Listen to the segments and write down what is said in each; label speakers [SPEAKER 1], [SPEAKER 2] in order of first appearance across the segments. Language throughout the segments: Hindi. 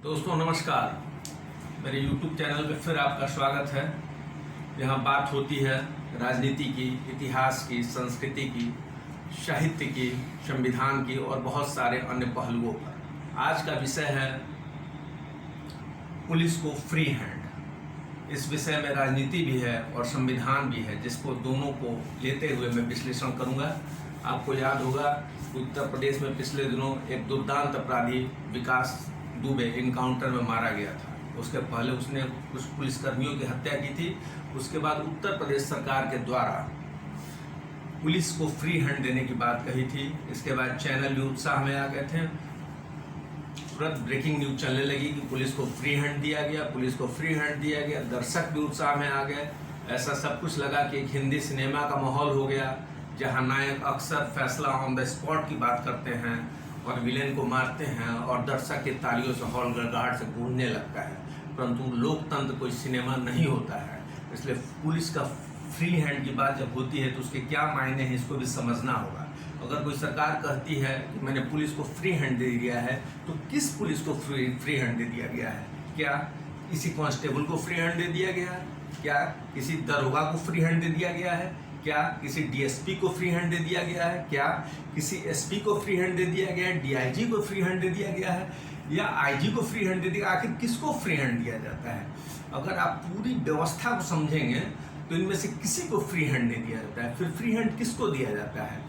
[SPEAKER 1] दोस्तों नमस्कार। मेरे YouTube चैनल पे फिर आपका स्वागत है। यहाँ बात होती है राजनीति की, इतिहास की, संस्कृति की, साहित्य की, संविधान की और बहुत सारे अन्य पहलुओं पर। आज का विषय है पुलिस को फ्री हैंड। इस विषय में राजनीति भी है और संविधान भी है, जिसको दोनों को लेते हुए मैं विश्लेषण करूँगा। आपको याद होगा उत्तर प्रदेश में पिछले दिनों एक दुर्दांत अपराधी विकास दुबे इनकाउंटर में मारा गया था। उसके पहले उसने कुछ पुलिसकर्मियों की हत्या की थी। उसके बाद उत्तर प्रदेश सरकार के द्वारा पुलिस को फ्री हैंड देने की बात कही थी। इसके बाद चैनल भी उत्साह में आ गए थे, तुरंत ब्रेकिंग न्यूज चलने लगी कि पुलिस को फ्री हैंड दिया गया, पुलिस को फ्री हैंड दिया गया। दर्शक भी उत्साह में आ गए। ऐसा सब कुछ लगा कि एक हिंदी सिनेमा का माहौल हो गया, जहाँ नायक अक्सर फैसला ऑन द स्पॉट की बात करते हैं और विलेन को मारते हैं और दर्शक की तालियों से हॉल गड़गड़ाहट से गूंजने लगता है। परंतु लोकतंत्र कोई सिनेमा नहीं होता है, इसलिए पुलिस का फ्री हैंड की बात जब होती है तो उसके क्या मायने हैं, इसको भी समझना होगा। अगर कोई सरकार कहती है कि मैंने पुलिस को फ्री हैंड दे दिया है, तो किस पुलिस को फ्री हैंड दे दिया गया है? क्या किसी कांस्टेबल को फ्री हैंड दे दिया गया है? क्या किसी दरोगा को फ्री हैंड दे दिया गया है? क्या किसी डीएसपी को फ्री हैंड दे दिया गया है? क्या किसी एसपी को फ्री हैंड दे दिया गया है? डीआईजी को फ्री हैंड दे दिया गया है या आईजी को फ्री हैंड दे दिया? आखिर किसको फ्री हैंड दिया जाता है? अगर आप पूरी व्यवस्था को समझेंगे तो इनमें से किसी को फ्री हैंड नहीं दिया जाता है। फिर फ्री हैंड किसको दिया जाता है?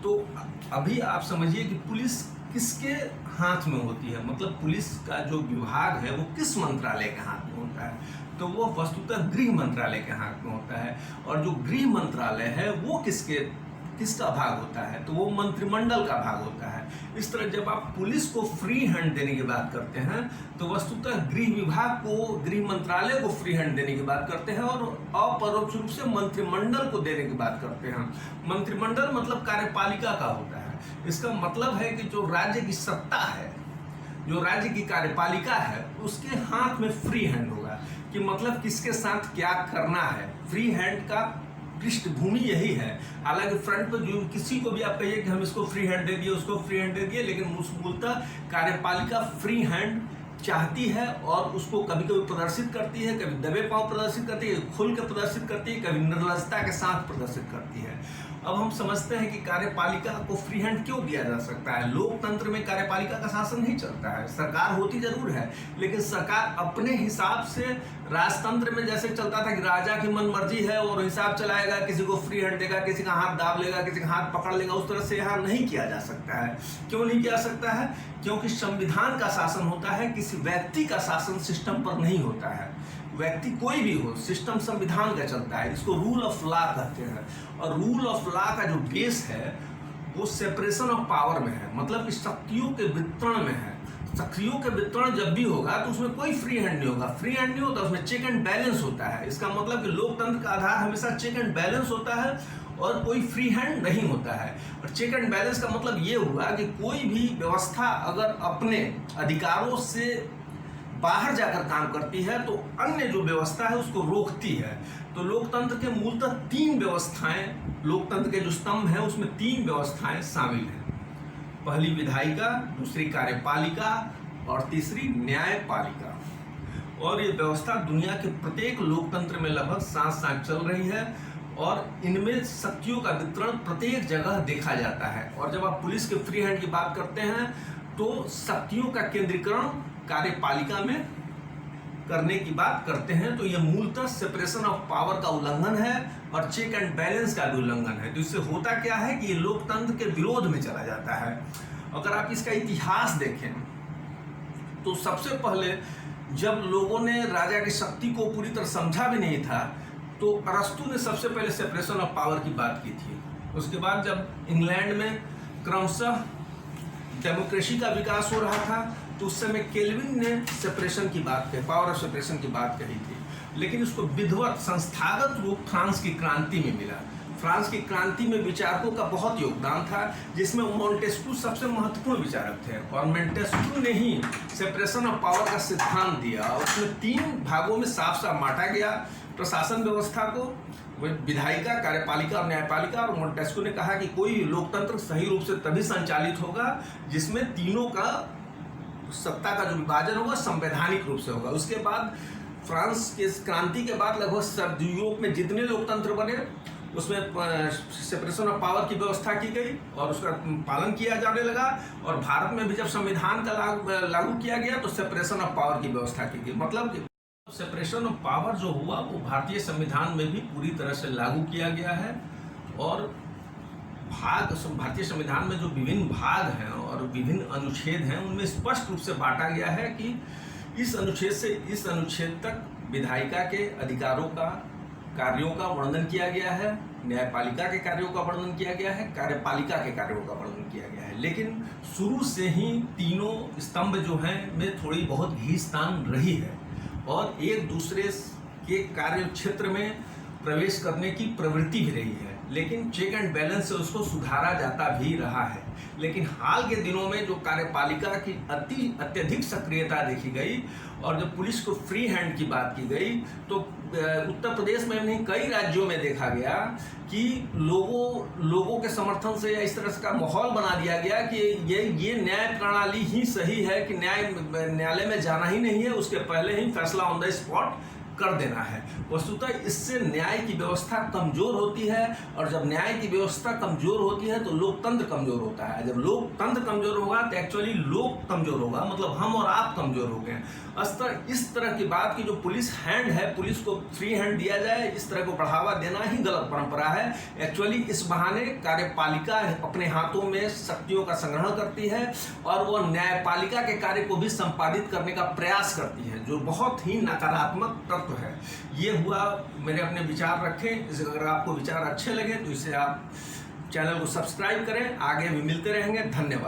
[SPEAKER 1] तो अभी आप समझिए कि पुलिस किसके हाथ में होती है, मतलब पुलिस का जो विभाग है वो किस मंत्रालय के हाथ में होता है? तो वो वस्तुतः गृह मंत्रालय के हाथ में होता है। और जो गृह मंत्रालय है वो किसका भाग होता है? तो वो मंत्रिमंडल का भाग होता है। इस तरह जब आप पुलिस को फ्री हैंड देने की बात करते हैं तो वस्तुतः गृह विभाग को, गृह मंत्रालय को फ्री हैंड देने की बात करते हैं और अपरोक्ष रूप से मंत्रिमंडल को देने की बात करते हैं। मंत्रिमंडल मतलब कार्यपालिका का होता है। इसका मतलब है कि जो राज्य की सत्ता है, जो राज्य की कार्यपालिका है, उसके हाथ में फ्री हैंड होगा। कि मतलब किसके साथ क्या करना है। फ्री हैंड का पृष्ठभूमि यही है। हालांकि फ्रंट पर जो किसी को भी आप कहिए कि हम इसको फ्री हैंड दे दिए, उसको फ्री हैंड दे दिए, लेकिन मूलतः कार्यपालिका फ्री हैंड चाहती है और उसको कभी कभी प्रदर्शित करती है, कभी दबे पांव प्रदर्शित करती है, खुल के प्रदर्शित करती है, कभी निर्लजता के साथ प्रदर्शित करती है। अब हम समझते हैं कि कार्यपालिका को फ्री हैंड क्यों दिया जा सकता है। लोकतंत्र में कार्यपालिका का शासन नहीं चलता है। सरकार होती जरूर है, लेकिन सरकार अपने हिसाब से, राजतंत्र में जैसे चलता था कि राजा की मन मर्जी है और हिसाब चलाएगा, किसी को फ्री हैंड देगा, किसी का हाथ दाब लेगा, किसी का हाथ पकड़ लेगा, उस तरह से यहाँ नहीं किया जा सकता है। क्यों नहीं किया सकता है? क्योंकि संविधान का शासन होता है, किसी व्यक्ति का शासन सिस्टम पर नहीं होता है। व्यक्ति कोई भी हो, सिस्टम संविधान का चलता है। इसको रूल ऑफ लॉ कहते हैं। और रूल ऑफ लॉ का जो बेस है वो सेपरेशन ऑफ पावर में है, मतलब कि शक्तियों के वितरण में है। शक्तियों के वितरण जब भी होगा तो उसमें कोई फ्री हैंड नहीं होगा। फ्री हैंड नहीं होता, उसमें चेक एंड बैलेंस होता है। इसका मतलब कि लोकतंत्र का आधार हमेशा चेक एंड बैलेंस होता है और कोई फ्री हैंड नहीं होता है। और चेक एंड बैलेंस का मतलब ये हुआ कि कोई भी व्यवस्था अगर अपने अधिकारों से बाहर जाकर काम करती है तो अन्य जो व्यवस्था है उसको रोकती है। तो लोकतंत्र के मूलतः तीन व्यवस्थाएं, लोकतंत्र के जो स्तंभ हैं उसमें तीन व्यवस्थाएं शामिल हैं। पहली विधायिका, दूसरी कार्यपालिका और तीसरी न्यायपालिका। और ये व्यवस्था दुनिया के प्रत्येक लोकतंत्र में लगभग साथ साथ चल रही है और इनमें शक्तियों का वितरण प्रत्येक जगह देखा जाता है। और जब आप पुलिस के फ्री हैंड की बात करते हैं तो शक्तियों का केंद्रीकरण कार्यपालिका में करने की बात करते हैं। तो यह मूलतः सेपरेशन ऑफ पावर का उल्लंघन है और चेक एंड बैलेंस का भी उल्लंघन है। तो इससे होता क्या है कि ये लोकतंत्र के विरोध में चला जाता है। अगर आप इसका इतिहास देखें तो सबसे पहले जब लोगों ने राजा की शक्ति को पूरी तरह समझा भी नहीं था तो अरस्तु ने सबसे पहले सेपरेशन ऑफ पावर की बात की थी। उसके बाद जब इंग्लैंड में क्रमशः डेमोक्रेसी का विकास हो रहा था तो उस समय केल्विन ने सेपरेशन की बात कही, पावर ऑफ सेपरेशन की बात कही थी। लेकिन इसको विधिवत संस्थागत रूप फ्रांस की क्रांति में मिला। फ्रांस की क्रांति में विचारकों का बहुत योगदान था, जिसमें मोंटेस्क्यू सबसे महत्वपूर्ण विचारक थे। और मोंटेस्क्यू ने ही सेपरेशन ऑफ पावर का सिद्धांत दिया। उसमें तीन भागों में साफ साफ बांटा गया प्रशासन व्यवस्था को, विधायिका, कार्यपालिका और न्यायपालिका। और मोंटेस्क्यू ने कहा कि कोई लोकतंत्र सही रूप से तभी संचालित होगा जिसमें तीनों का सत्ता का जो विभाजन होगा संवैधानिक रूप से होगा। उसके बाद फ्रांस के क्रांति के बाद लगभग यूरोप में जितने लोकतंत्र बने उसमें सेपरेशन ऑफ पावर की व्यवस्था की गई और उसका पालन किया जाने लगा। और भारत में भी जब संविधान का लागू किया गया तो सेपरेशन ऑफ पावर की व्यवस्था की गई। मतलब सेपरेशन ऑफ पावर जो हुआ वो भारतीय संविधान में भी पूरी तरह से लागू किया गया है। और भारतीय संविधान में जो विभिन्न भाग हैं और विभिन्न अनुच्छेद हैं उनमें स्पष्ट रूप से बांटा गया है कि इस अनुच्छेद से इस अनुच्छेद तक विधायिका के अधिकारों का, कार्यों का वर्णन किया गया है, न्यायपालिका के कार्यों का वर्णन किया गया है, कार्यपालिका के कार्यों का वर्णन किया गया है। लेकिन शुरू से ही तीनों स्तंभ जो हैं में थोड़ी बहुत घींचतान रही है और एक दूसरे के कार्य क्षेत्र में प्रवेश करने की प्रवृत्ति भी रही है। लेकिन चेक एंड बैलेंस से उसको सुधारा जाता भी रहा है। लेकिन हाल के दिनों में जो कार्यपालिका की अत्यधिक सक्रियता देखी गई और जब पुलिस को फ्री हैंड की बात की गई तो उत्तर प्रदेश में नहीं कई राज्यों में देखा गया कि लोगों के समर्थन से या इस तरह का माहौल बना दिया गया कि ये न्याय प्रणाली ही सही है कि न्यायालय में जाना ही नहीं है, उसके पहले ही फैसला ऑन द स्पॉट कर देना है। वस्तुतः इससे न्याय की व्यवस्था कमजोर होती है और जब न्याय की व्यवस्था कमजोर होती है तो लोकतंत्र कमजोर होता है। जब लोकतंत्र कमजोर होगा तो एक्चुअली लोक कमजोर होगा, मतलब हम और आप कमजोर हो गए। इस तरह की बात की जो पुलिस हैंड है, पुलिस को फ्री हैंड दिया जाए, इस तरह को बढ़ावा देना ही गलत परंपरा है। एक्चुअली इस बहाने कार्यपालिका अपने हाथों में शक्तियों का संग्रहण करती है और वो न्यायपालिका के कार्य को भी संपादित करने का प्रयास करती है, जो बहुत ही नकारात्मक तत्व है। ये हुआ, मैंने अपने विचार रखे। अगर आपको विचार अच्छे लगे तो इसे आप चैनल को सब्सक्राइब करें। आगे भी मिलते रहेंगे। धन्यवाद।